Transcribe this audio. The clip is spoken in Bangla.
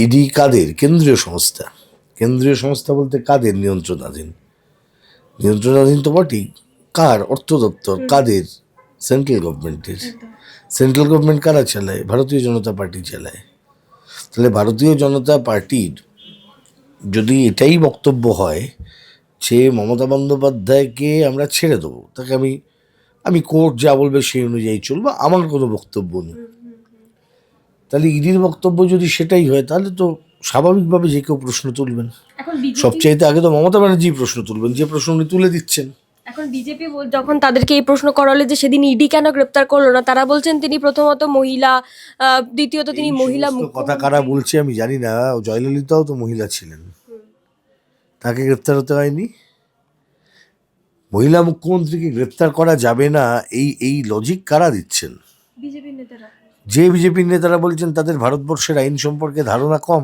ইডি কাদের? কেন্দ্রীয় সংস্থা। কেন্দ্রীয় সংস্থা বলতে কাদের নিয়ন্ত্রণাধীন? নিয়ন্ত্রণাধীন তো বটেই। কার? অর্থ দপ্তর। কাদের? সেন্ট্রাল গভর্নমেন্টের। সেন্ট্রাল গভর্নমেন্ট কারা চালায়? ভারতীয় জনতা পার্টি চালায়। তাহলে ভারতীয় জনতা পার্টির যদি এটাই বক্তব্য হয় যে মমতা বন্দ্যোপাধ্যায়কে আমরা ছেড়ে দেবো, তাকে আমি কোর্ট যা বলবে সেই অনুযায়ী চলবো, আমার কোনো বক্তব্য নেই, তাহলে ইডির বক্তব্য যদি সেটাই হয় তাহলে তো স্বাভাবিকভাবে যে কেউ প্রশ্ন তুলবেন। সবচাইতে আগে তো মমতা ব্যানার্জি প্রশ্ন তুলবেন, যে প্রশ্ন উনি তুলে দিচ্ছেন। এখন বিজেপি যখন তাদেরকে এই প্রশ্ন করা হলো যে সেদিন ইডি কেন গ্রেপ্তার করলো না, তারা বলছেন তিনি প্রথমত মহিলা, দ্বিতীয়ত তিনি মহিলা কথা কারা বলছে আমি জানি না। জয়ললিতাও তো মহিলা ছিলেন, তাকে গ্রেপ্তার হতে হয়নি। মহিলা মুখ্যমন্ত্রীকে গ্রেপ্তার করা যাবে না, এই লজিক কারা দিচ্ছেন? বিজেপি নেতারা। যে বিজেপির নেতারা বলছেন তাদের ভারতবর্ষের আইন সম্পর্কে ধারণা কম।